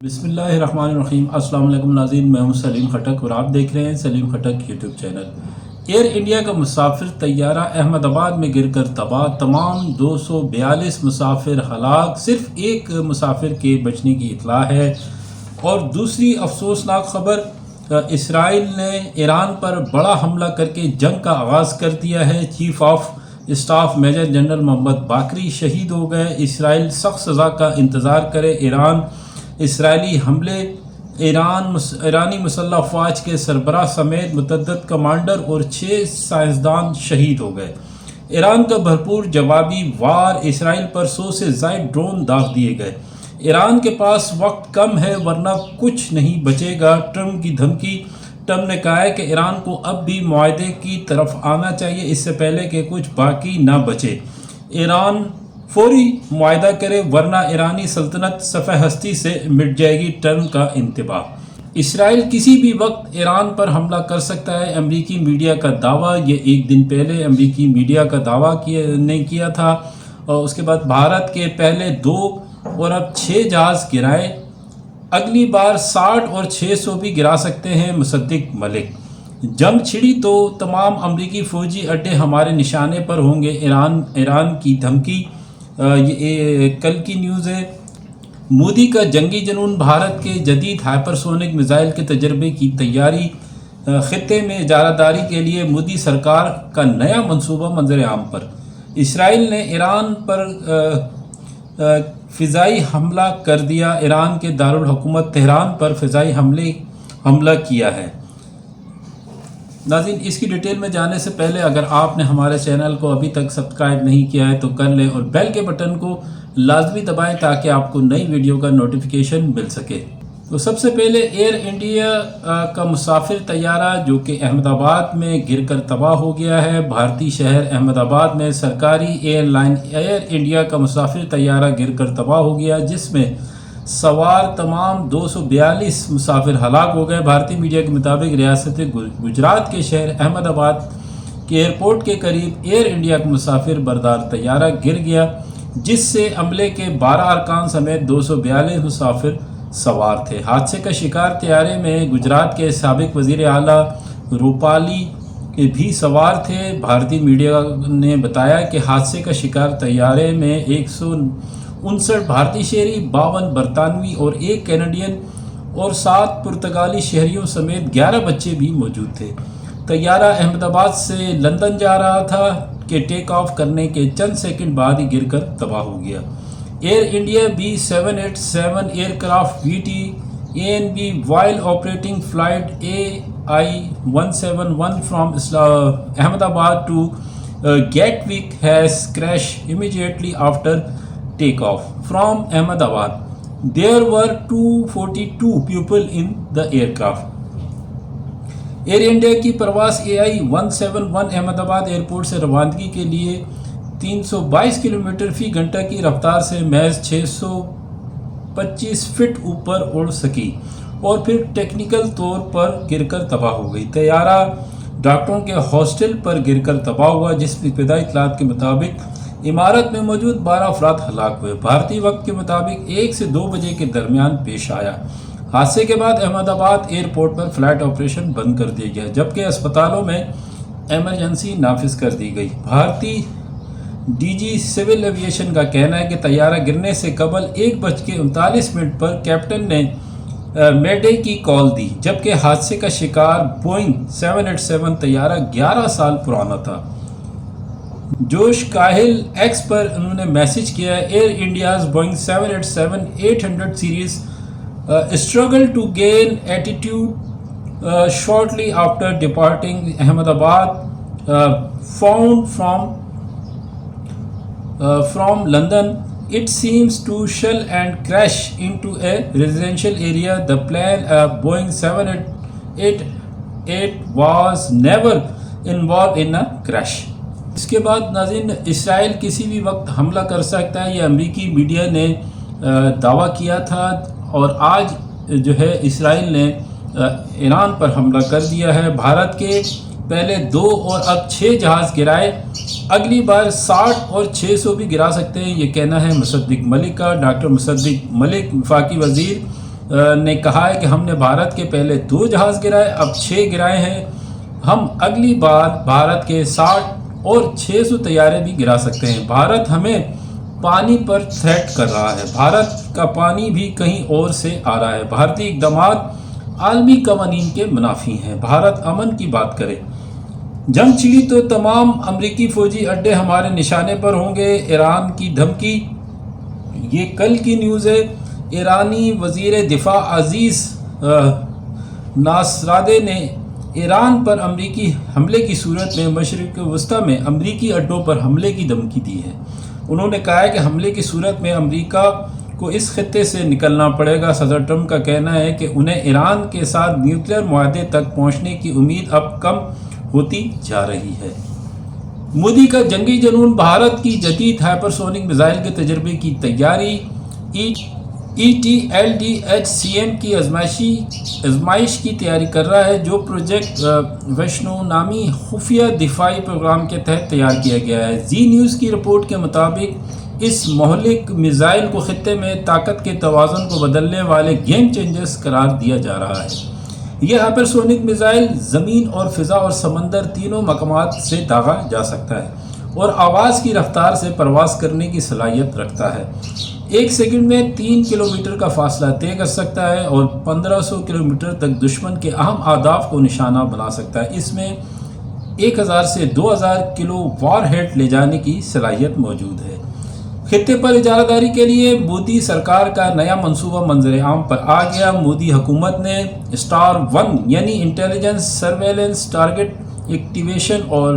بسم اللہ الرحمن الرحیم۔ السلام علیکم ناظرین، میں ہوں سلیم خٹک اور آپ دیکھ رہے ہیں Saleem Khattak YouTube channel. Air India کا مسافر طیارہ احمد آباد میں گر کر تباہ، تمام 242 مسافر ہلاک، صرف ایک مسافر کے بچنے کی اطلاع ہے۔ اور دوسری افسوسناک خبر، اسرائیل نے ایران پر بڑا حملہ کر کے جنگ کا آغاز کر دیا ہے۔ Chief of staff major general Mohammad Bagheri شہید ہو گئے۔ اسرائیل سخت سزا کا انتظار کرے۔ ایران اسرائیلی حملے، ایرانی مسلح افواج کے سربراہ سمیت متعدد کمانڈر اور 6 سائنسدان شہید ہو گئے۔ ایران کا بھرپور جوابی وار، اسرائیل پر 100 سے زائد ڈرون داغ دیے گئے۔ ایران کے پاس وقت کم ہے ورنہ کچھ نہیں بچے گا، ٹرمپ کی دھمکی۔ ٹرمپ نے کہا ہے کہ ایران کو اب بھی معاہدے کی طرف آنا چاہیے اس سے پہلے کہ کچھ باقی نہ بچے۔ ایران فوری معاہدہ کرے ورنہ ایرانی سلطنت صفحہ ہستی سے مٹ جائے گی، ٹرمپ کا انتباہ۔ اسرائیل کسی بھی وقت ایران پر حملہ کر سکتا ہے، امریکی میڈیا کا دعویٰ۔ یہ ایک دن پہلے امریکی میڈیا کا دعویٰ نے کیا تھا، اور اس کے بعد بھارت کے پہلے 2 اور اب 6 جہاز گرائے، اگلی بار 60 اور 600 بھی گرا سکتے ہیں مصدق ملک۔ جنگ چھڑی تو تمام امریکی فوجی اڈے ہمارے نشانے پر ہوں گے، ایران کی دھمکی۔ یہ کل کی نیوز ہے۔ مودی کا جنگی جنون، بھارت کے جدید ہائپرسونک میزائل کے تجربے کی تیاری، خطے میں اجارہ داری کے لیے مودی سرکار کا نیا منصوبہ منظر عام پر۔ اسرائیل نے ایران پر فضائی حملہ کر دیا، ایران کے دارالحکومت تہران پر فضائی حملہ کیا ہے۔ ناظرین، اس کی ڈیٹیل میں جانے سے پہلے اگر آپ نے ہمارے چینل کو ابھی تک سبسکرائب نہیں کیا ہے تو کر لیں اور بیل کے بٹن کو لازمی دبائیں تاکہ آپ کو نئی ویڈیو کا نوٹیفیکیشن مل سکے۔ تو سب سے پہلے ایئر انڈیا کا مسافر طیارہ جو کہ احمد آباد میں گر کر تباہ ہو گیا ہے۔ بھارتی شہر احمد آباد میں سرکاری ایئر لائن ایئر انڈیا کا مسافر طیارہ گر کر تباہ ہو گیا، جس میں سوار تمام 242 مسافر ہلاک ہو گئے۔ بھارتی میڈیا کے مطابق ریاست گجرات کے شہر احمد آباد کے ایئرپورٹ کے قریب ایئر انڈیا کا مسافر بردار طیارہ گر گیا، جس سے عملے کے 12 ارکان سمیت 242 مسافر سوار تھے۔ حادثے کا شکار طیارے میں گجرات کے سابق وزیر اعلیٰ روپالی بھی سوار تھے۔ بھارتی میڈیا نے بتایا کہ حادثے کا شکار طیارے میں 159 بھارتی شہری، 52 برطانوی اور 1 کینیڈین اور 7 پرتگالی شہریوں سمیت 11 بچے بھی موجود تھے۔ طیارہ احمد آباد سے لندن جا رہا تھا کہ ٹیک آف کرنے کے چند سیکنڈ بعد ہی گر کر تباہ ہو گیا۔ Air India B787 aircraft VT-ANB while operating flight AI-171 from Ahmedabad to Gatwick has crashed immediately after takeoff from Ahmedabad. There were 242 people in the aircraft. Air India کی پرواز AI-171 احمد آباد ایئرپورٹ سے روانگی کے لیے 322 کلومیٹر فی گھنٹہ کی رفتار سے محض 625 فٹ اوپر اڑ سکی اور پھر ٹیکنیکل طور پر گر کر تباہ ہو گئی۔ طیارہ ڈاکٹروں کے ہاسٹل پر گر کر تباہ ہوا، جس میں ابتدائی اطلاعات کے مطابق عمارت میں موجود 12 افراد ہلاک ہوئے۔ بھارتی وقت کے مطابق 1 سے 2 بجے کے درمیان پیش آیا۔ حادثے کے بعد احمد آباد ایئرپورٹ پر فلائٹ آپریشن بند کر دیا گیا، جبکہ اسپتالوں میں ایمرجنسی نافذ کر دی گئی۔ بھارتی DG سول ایویشن کا کہنا ہے کہ طیارہ گرنے سے قبل 1:39 پر کیپٹن نے میڈے کی کال دی، جبکہ حادثے کا شکار بوئنگ 787 طیارہ 11 سال پرانا تھا۔ جوش کاہل ایکس پر انہوں نے میسج کیا ہے، Air India's Boeing 787-800 series struggled to gain altitude shortly after departing Ahmedabad, found from London. It seems to shell and crash into a residential area. The plane, Boeing 788, was never involved in a crash. اس کے بعد ناظرین، اسرائیل کسی بھی وقت حملہ کر سکتا ہے، یہ امریکی میڈیا نے دعویٰ کیا تھا، اور آج جو ہے اسرائیل نے ایران پر حملہ کر دیا ہے۔ بھارت کے پہلے 2 اور اب 6 جہاز گرائے، اگلی بار 60 اور 600 بھی گرا سکتے ہیں، یہ کہنا ہے مصدق ملک کا۔ ڈاکٹر مصدق ملک وفاقی وزیر نے کہا ہے کہ ہم نے بھارت کے پہلے 2 جہاز گرائے، اب 6 گرائے ہیں، ہم اگلی بار بھارت کے 60 اور 600 طیارے بھی گرا سکتے ہیں۔ بھارت ہمیں پانی پر تھریٹ کر رہا ہے، بھارت کا پانی بھی کہیں اور سے آ رہا ہے۔ بھارتی اقدامات عالمی قوانین کے منافی ہیں۔ بھارت امن کی بات کرے، جنگ چھڑی تو تمام امریکی فوجی اڈے ہمارے نشانے پر ہوں گے، ایران کی دھمکی۔ یہ کل کی نیوز ہے۔ ایرانی وزیر دفاع عزیز ناصرزادہ نے ایران پر امریکی حملے کی صورت میں مشرق وسطیٰ میں امریکی اڈوں پر حملے کی دھمکی دی ہے۔ انہوں نے کہا ہے کہ حملے کی صورت میں امریکہ کو اس خطے سے نکلنا پڑے گا۔ صدر ٹرمپ کا کہنا ہے کہ انہیں ایران کے ساتھ نیوکلیئر معاہدے تک پہنچنے کی امید اب کم ہوتی جا رہی ہے۔ مودی کا جنگی جنون، بھارت کی جدید ہائپرسونک میزائل کے تجربے کی تیاری۔ ETLDH-CM کی آزمائش کی تیاری کر رہا ہے، جو پروجیکٹ ویشنو نامی خفیہ دفاعی پروگرام کے تحت تیار کیا گیا ہے۔ زی نیوز کی رپورٹ کے مطابق اس مہلک میزائل کو خطے میں طاقت کے توازن کو بدلنے والے گیم چینجرز قرار دیا جا رہا ہے۔ یہ ہائپرسونک میزائل زمین اور فضا اور سمندر تینوں مقامات سے داغا جا سکتا ہے اور آواز کی رفتار سے پرواز کرنے کی صلاحیت رکھتا ہے۔ 1 سیکنڈ میں 3 کلومیٹر کا فاصلہ طے کر سکتا ہے اور 1500 کلومیٹر تک دشمن کے اہم اہداف کو نشانہ بنا سکتا ہے۔ اس میں 1000 سے 2000 کلو وار ہیڈ لے جانے کی صلاحیت موجود ہے۔ خطے پر اجارہ داری کے لیے مودی سرکار کا نیا منصوبہ منظر عام پر آ گیا۔ مودی حکومت نے اسٹار 1 یعنی انٹیلیجنس سرویلنس ٹارگٹ ایکٹیویشن اور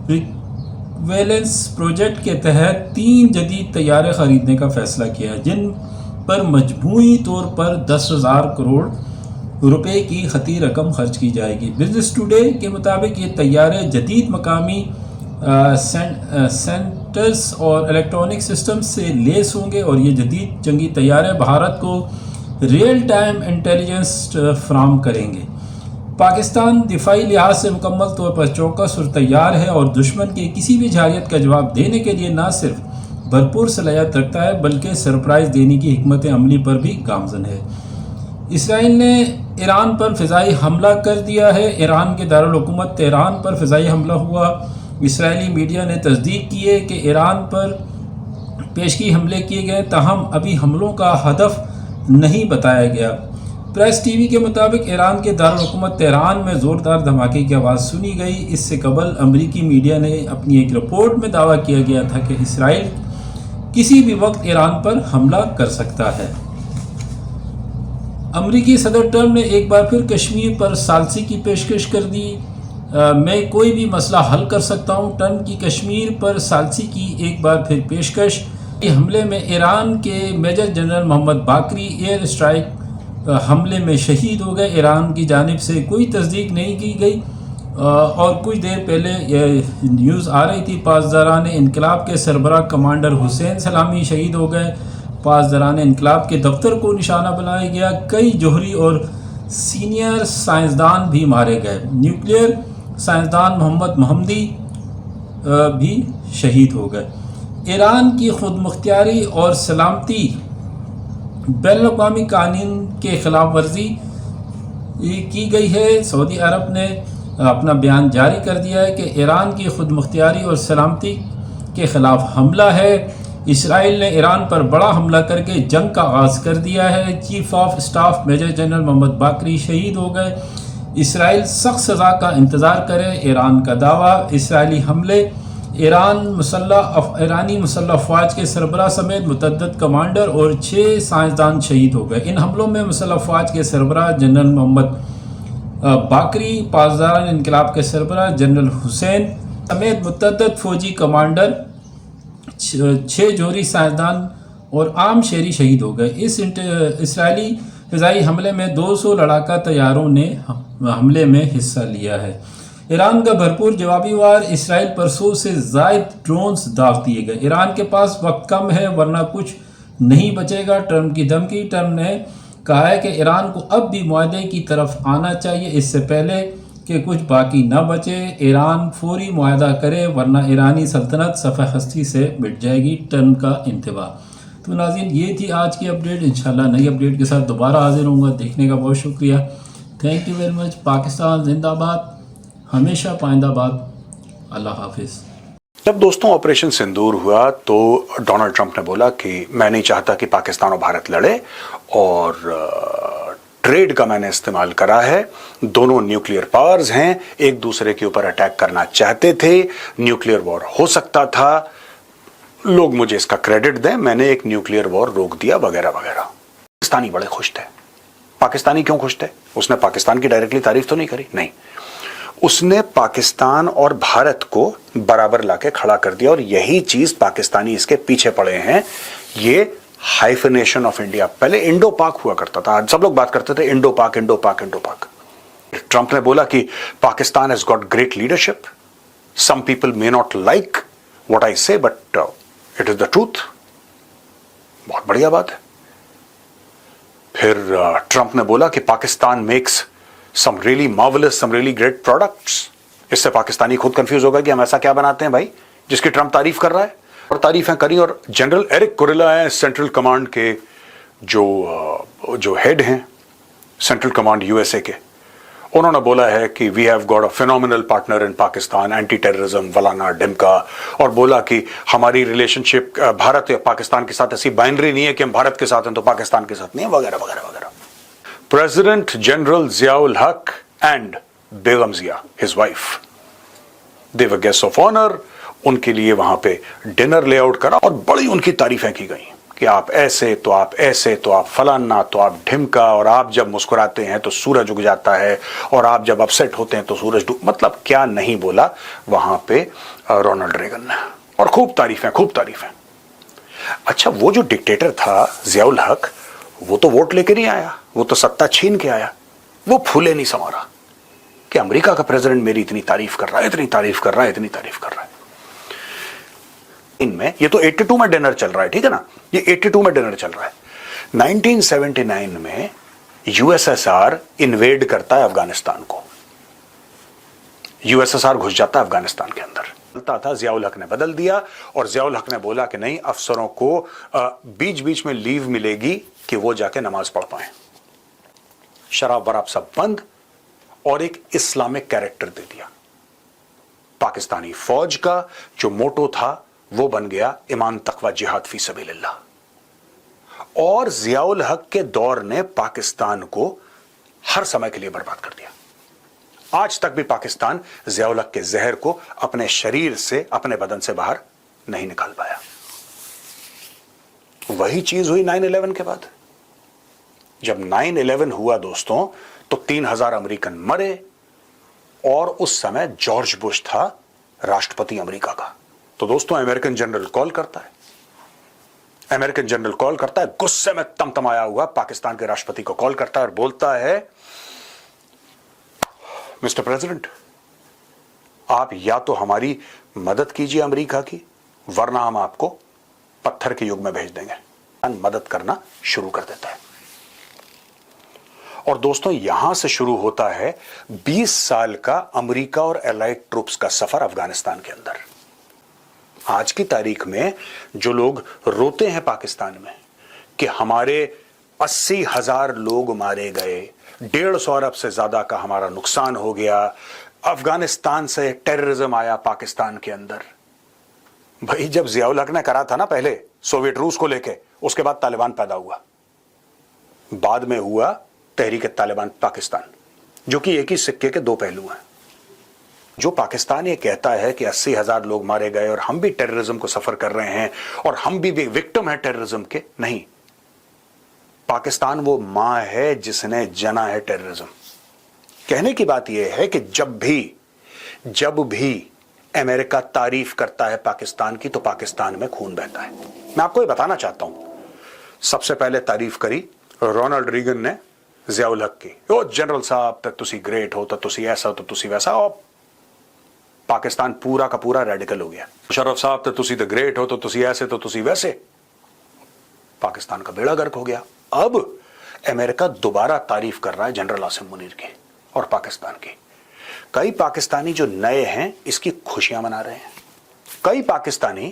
ریکویلنس پروجیکٹ کے تحت 3 جدید طیارے خریدنے کا فیصلہ کیا، جن پر مجموعی طور پر 10,000 کروڑ روپے کی خطی رقم خرچ کی جائے گی۔ بزنس ٹوڈے کے مطابق یہ طیارے جدید مقامی سینٹرز اور الیکٹرانک سسٹمز سے لیس ہوں گے، اور یہ جدید جنگی طیارے بھارت کو ریئل ٹائم انٹیلیجنس فراہم کریں گے۔ پاکستان دفاعی لحاظ سے مکمل طور پر چوکس اور تیار ہے اور دشمن کے کسی بھی جارحیت کا جواب دینے کے لیے نہ صرف بھرپور صلاحیت رکھتا ہے بلکہ سرپرائز دینے کی حکمت عملی پر بھی گامزن ہے۔ اسرائیل نے ایران پر فضائی حملہ کر دیا ہے۔ ایران کے دارالحکومت تہران پر فضائی حملہ ہوا۔ اسرائیلی میڈیا نے تصدیق کی ہے کہ ایران پر پیشگی حملے کیے گئے، تاہم ابھی حملوں کا ہدف نہیں بتایا گیا۔ پریس ٹی وی کے مطابق ایران کے دارالحکومت تہران میں زوردار دھماکے کی آواز سنی گئی۔ اس سے قبل امریکی میڈیا نے اپنی ایک رپورٹ میں دعویٰ کیا گیا تھا کہ اسرائیل کسی بھی وقت ایران پر حملہ کر سکتا ہے۔ امریکی صدر ٹرمپ نے ایک بار پھر کشمیر پر ثالثی کی پیشکش کر دی۔ میں کوئی بھی مسئلہ حل کر سکتا ہوں، ٹرمپ کی کشمیر پر ثالثی کی ایک بار پھر پیشکش۔ حملے میں ایران کے major general Mohammad باقری year strike حملے میں شہید ہو گئے۔ ایران کی جانب سے کوئی تصدیق نہیں کی گئی اور کچھ دیر پہلے نیوز آ رہی تھی پاسداران انقلاب کے سربراہ کمانڈر حسین سلامی شہید ہو گئے۔ پاسداران انقلاب کے دفتر کو نشانہ بنایا گیا۔ کئی جوہری اور سینئر سائنسدان بھی مارے گئے۔ نیوکلیئر سائنسدان محمد محمدی بھی شہید ہو گئے۔ ایران کی خود مختاری اور سلامتی بین الاقوامی قانون کے خلاف ورزی کی گئی ہے۔ سعودی عرب نے اپنا بیان جاری کر دیا ہے کہ ایران کی خود مختاری اور سلامتی کے خلاف حملہ ہے۔ اسرائیل نے ایران پر بڑا حملہ کر کے جنگ کا آغاز کر دیا ہے۔ Chief of staff major general Mohammad Bagheri شہید ہو گئے۔ اسرائیل سخت سزا کا انتظار کرے، ایران کا دعویٰ۔ اسرائیلی حملے ایرانی مسلح افواج کے سربراہ سمیت متعدد کمانڈر اور 6 سائنسدان شہید ہو گئے۔ ان حملوں میں مسلح افواج کے سربراہ جنرل محمد باقری، پاسداران انقلاب کے سربراہ جنرل حسین سمیت متعدد فوجی کمانڈر، 6 جوہری سائنسدان اور عام شہری شہید ہو گئے۔ اس اسرائیلی فضائی حملے میں 200 لڑاکا طیاروں نے حملے میں حصہ لیا ہے۔ ایران کا بھرپور جوابی وار، اسرائیل پر 100 سے زائد ڈرونز داغ دیے گئے۔ ایران کے پاس وقت کم ہے ورنہ کچھ نہیں بچے گا، ٹرمپ کی دھمکی۔ ٹرمپ نے کہا ہے کہ ایران کو اب بھی معاہدے کی طرف آنا چاہیے اس سے پہلے کہ کچھ باقی نہ بچے۔ ایران فوری معاہدہ کرے ورنہ ایرانی سلطنت صفحہ ہستی سے مٹ جائے گی، ٹرمپ کا انتباہ۔ تو ناظرین یہ تھی آج کی اپڈیٹ، انشاءاللہ نئی اپڈیٹ کے ساتھ دوبارہ حاضر ہوں گا. دیکھنے کا بہت شکریہ. Thank you very much. Pakistan زندہ باد، ہمیشہ پائندہ باد. اللہ حافظ. جب دوستوں آپریشن سندور ہوا تو ڈونلڈ ٹرمپ نے بولا کہ میں نہیں چاہتا کہ پاکستان اور بھارت لڑے، اور ٹریڈ کا میں نے استعمال کرا ہے. دونوں نیوکلیئر پاورز ہیں، ایک دوسرے کے اوپر اٹیک کرنا چاہتے تھے، نیوکلیئر وار ہو سکتا تھا، لوگ مجھے اس کا کریڈٹ دیں، میں نے ایک نیوکلیئر وار روک دیا وغیرہ وغیرہ. پاکستانی بڑے خوش تھے. پاکستانی کیوں خوش تھے؟ اس نے پاکستان کی ڈائریکٹلی تعریف تو نہیں کری، نہیں، اس نے پاکستان اور بھارت کو برابر لا کے کھڑا کر دیا، اور یہی چیز پاکستانی اس کے پیچھے پڑے ہیں. یہ ہائفنیشن آف انڈیا، پہلے انڈو پاک ہوا کرتا تھا، سب لوگ بات کرتے تھے انڈو پاک انڈو پاک انڈو پاک. ٹرمپ نے بولا کہ Pakistan has got great leadership, some people may not like what I say but it is the truth. بہت بڑھیا بات ہے. پھر ٹرمپ نے بولا کہ Pakistan makes some really marvellous some really great products. اس سے پاکستانی خود کنفیوز ہوگا کہ ہم ایسا کیا بناتے ہیں بھائی جس کی ٹرمپ تعریف کر رہا ہے، اور تعریفیں کری. اور جنرل ایرک کوریلا ہیں سینٹرل کمانڈ کے جو ہیڈ ہیں Central Command U S A کے، انہوں نے بولا ہے کہ we have got a phenomenal partner in Pakistan, anti terrorism ولانا ڈمکا، اور بولا کہ ہماری ریلیشن شپ بھارت یا پاکستان کے ساتھ ایسی بائنڈری نہیں ہے کہ ہم بھارت کے ساتھ ہیں تو پاکستان کے ساتھ نہیں ہیں، وغیرہ وغیرہ وغیرہ. President general Zia ul-Haq and Begum Zia his wife, they were guest of honour. ان کے لیے وہاں پہ ڈنر لے آؤٹ کرا، اور بڑی ان کی تعریفیں کی گئی کہ آپ ایسے تو آپ ایسے تو آپ فلانا تو آپ ڈھمکا، اور آپ جب مسکراتے ہیں تو سورج اگ جاتا ہے، اور آپ جب اپسیٹ ہوتے ہیں تو سورج مطلب کیا نہیں بولا وہاں پہ رونلڈ ریگن نے. اور خوب تعریفیں خوب تعریفیں. اچھا وہ جو ڈکٹیٹر تھا ضیاء الحق، وہ تو ووٹ لے کے نہیں آیا، وہ تو ستہ چھین کے آیا. وہ پھولے نہیں سما رہا کہ امریکہ کا پریزیڈنٹ میری اتنی تعریف کر رہا ہے، اتنی تعریف کر رہا ہے، اتنی تعریف کر رہا ہے. ان میں یہ تو 82 میں ڈنر چل رہا ہے، ٹھیک ہے نا، یہ 82 میں ڈنر چل رہا ہے. 1979 میں U S S R invade کرتا ہے افغانستان کو، یو ایس ایس آر گھس جاتا ہے افغانستان کے اندر. چلتا تھا، ضیاء الحق نے بدل دیا، اور ضیاء الحق نے بولا کہ نہیں، افسروں کو بیچ بیچ میں لیو ملے گی کہ وہ جا کے نماز پڑھ پائیں. شراب وراب سب بند، اور ایک اسلامک کیریکٹر دے دیا. پاکستانی فوج کا جو موٹو تھا وہ بن گیا ایمان تقوی جہاد فی سبیل اللہ. اور ضیاء الحق کے دور نے پاکستان کو ہر سمے کے لیے برباد کر دیا. آج تک بھی پاکستان ضیاء الحق کے زہر کو اپنے شریر سے، اپنے بدن سے باہر نہیں نکال پایا. وہی چیز ہوئی 9/11 کے بعد. جب 9/11 ہوا دوستوں تو 3,000 امریکن مرے، اور اس سمے جارج بش تھا راشٹرپتی امریکہ کا. تو دوستوں امریکن جنرل کال کرتا ہے، امریکن جنرل کال کرتا ہے، غصے میں تمتمایا ہوا پاکستان کے راشٹرپتی کو کال کرتا ہے اور بولتا ہے مسٹر پریزیڈنٹ، آپ یا تو ہماری مدد کیجئے امریکہ کی، ورنہ ہم آپ کو پتھر کے یگ میں بھیج دیں گے. مدد کرنا شروع کر دیتا ہے. اور دوستوں یہاں سے شروع ہوتا ہے 20 سال کا امریکہ اور الائڈ ٹروپس کا سفر افغانستان کے اندر. آج کی تاریخ میں جو لوگ روتے ہیں پاکستان میں کہ ہمارے 80,000 لوگ مارے گئے، 150 ارب سے زیادہ کا ہمارا نقصان ہو گیا، افغانستان سے ٹیررزم آیا پاکستان کے اندر. بھائی جب ضیاء الحق نے کرا تھا نا پہلے سوویٹ روس کو لے کے، اس کے بعد طالبان پیدا ہوا، بعد میں ہوا تحریک طالبان پاکستان، جو کہ ایک ہی سکے کے دو پہلو ہیں. جو پاکستان یہ کہتا ہے کہ 80,000 لوگ مارے گئے اور ہم بھی ٹیررزم کو سفر کر رہے ہیں اور ہم بھی وکٹم ہیں ٹیررزم کے، نہیں. پاکستان وہ ماں ہے جس نے جنا ہے ٹیررزم. کہنے کی بات یہ ہے کہ جب بھی امریکہ تعریف کرتا ہے پاکستان کی تو پاکستان میں خون بہتا ہے. میں آپ کو یہ بتانا چاہتا ہوں، سب سے پہلے تعریف کری رونلڈ ریگن نے ضیاء الحق کی، او جنرل صاحب تے تسی گریٹ ہو، تے تسی ایسا ہو، تے تسی ویسا. اور پاکستان پورا کا پورا ریڈیکل ہو گیا. مشرف صاحب تے تسی تے گریٹ ہو، تو تسی ایسے تو تسی ویسے. پاکستان کا بیڑا غرق ہو گیا. اب امریکہ دوبارہ تعریف کر رہا ہے جنرل عاصم منیر کی اور پاکستان کی. کئی پاکستانی جو نئے ہیں اس کی خوشیاں منا رہے ہیں. کئی پاکستانی